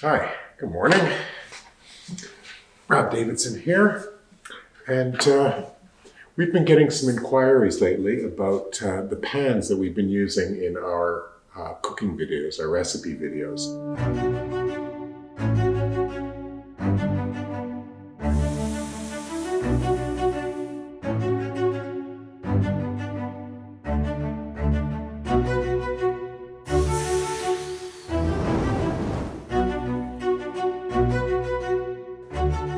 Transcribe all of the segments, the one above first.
Hi, good morning. Davidson here, and we've been getting some inquiries lately about the pans that we've been using in our cooking videos, our recipe videos.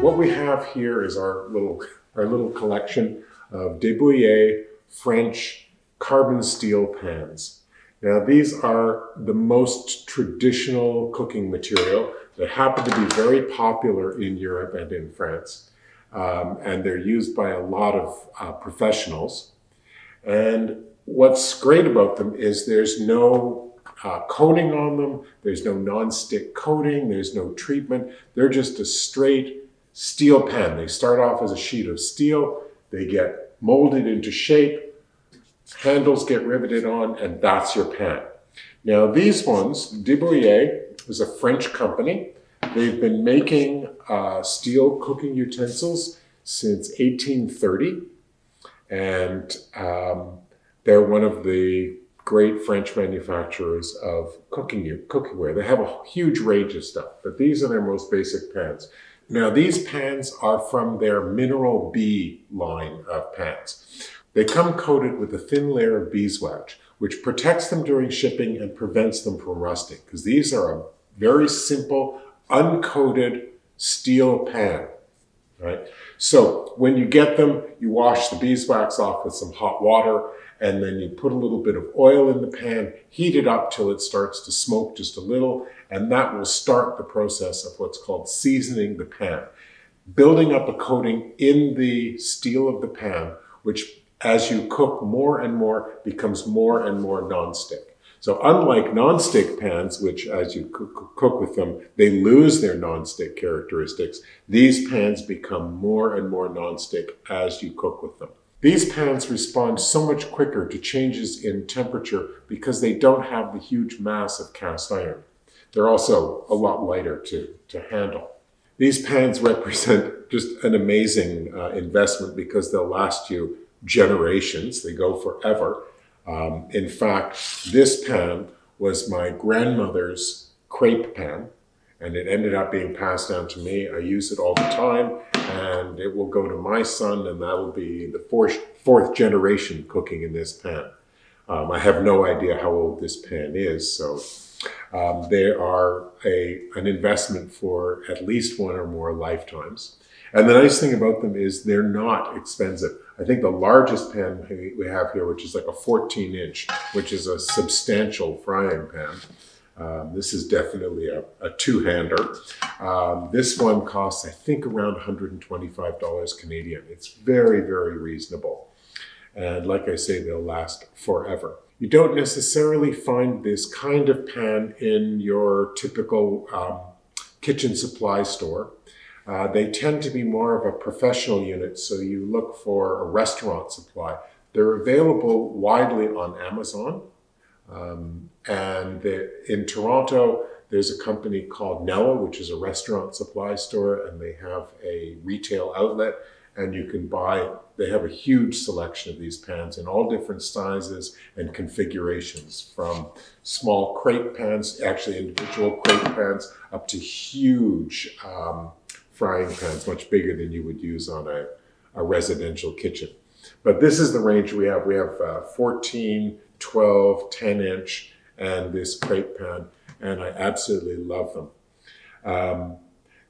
What we have here is our little collection of Debouillé French carbon steel pans. Now these are the most traditional cooking material that happen to be very popular in Europe and in France. And they're used by a lot of professionals. And what's great about them is there's no coating on them, there's no non-stick coating, there's no treatment. They're just a straight steel pan. They start off as a sheet of steel, they get molded into shape, handles get riveted on, and that's your pan. Now these ones, Debouillé is a French company. They've been making steel cooking utensils since 1830, and they're one of the great French manufacturers of cookingware. They have a huge range of stuff, but these are their most basic pans. Now these pans are from their Mineral B line of pans. They come coated with a thin layer of beeswax, which protects them during shipping and prevents them from rusting, because these are a very simple, uncoated steel pan, right? So when you get them, you wash the beeswax off with some hot water, and then you put a little bit of oil in the pan, heat it up till it starts to smoke just a little, and that will start the process of what's called seasoning the pan. Building up a coating in the steel of the pan, which as you cook more and more becomes more and more non-stick. So unlike non-stick pans, which as you cook with them, they lose their non-stick characteristics, these pans become more and more non-stick as you cook with them. These pans respond so much quicker to changes in temperature because they don't have the huge mass of cast iron. They're also a lot lighter to handle. These pans represent just an amazing investment because they'll last you generations. They go forever. In fact, this pan was my grandmother's crepe pan, and it ended up being passed down to me. I use it all the time, and it will go to my son, and that will be the fourth generation cooking in this pan. I have no idea how old this pan is, so they are an investment for at least one or more lifetimes. And the nice thing about them is they're not expensive. I think the largest pan we have here, which is like a 14-inch, which is a substantial frying pan. This is definitely a two-hander. This one costs, I think, around $125 Canadian. It's very, very reasonable. And like I say, they'll last forever. You don't necessarily find this kind of pan in your typical kitchen supply store. They tend to be more of a professional unit, so you look for a restaurant supply. They're available widely on Amazon. And in Toronto, there's a company called Nella, which is a restaurant supply store, and they have a retail outlet, and you can buy, they have a huge selection of these pans in all different sizes and configurations, from small crepe pans, actually individual crepe pans, up to huge frying pans, much bigger than you would use on a residential kitchen. But this is the range we have. We have 14, 12, 10-inch, and this crepe pan, and I absolutely love them.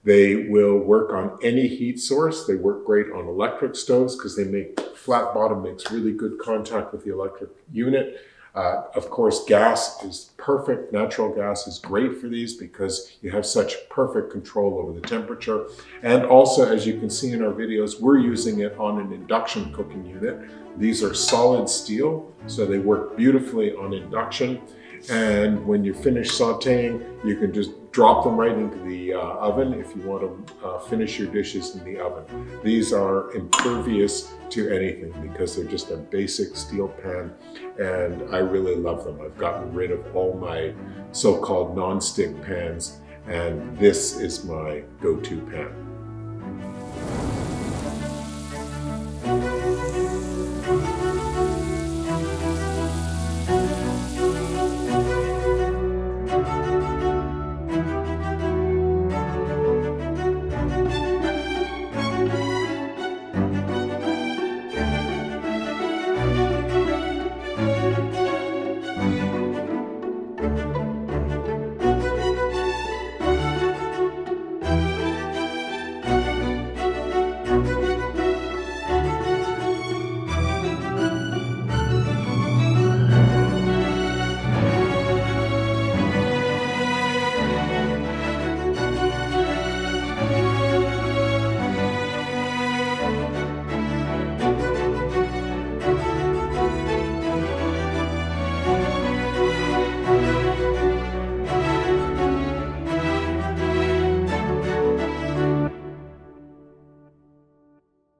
They will work on any heat source. They work great on electric stoves because flat bottom makes really good contact with the electric unit. Of course, gas is perfect. Natural gas is great for these because you have such perfect control over the temperature. And also, as you can see in our videos, we're using it on an induction cooking unit. These are solid steel, so they work beautifully on induction. And when you're finished sauteing, you can just drop them right into the oven if you want to finish your dishes in the oven. These are impervious to anything because they're just a basic steel pan, and I really love them. I've gotten rid of all my so-called non-stick pans, and this is my go-to pan.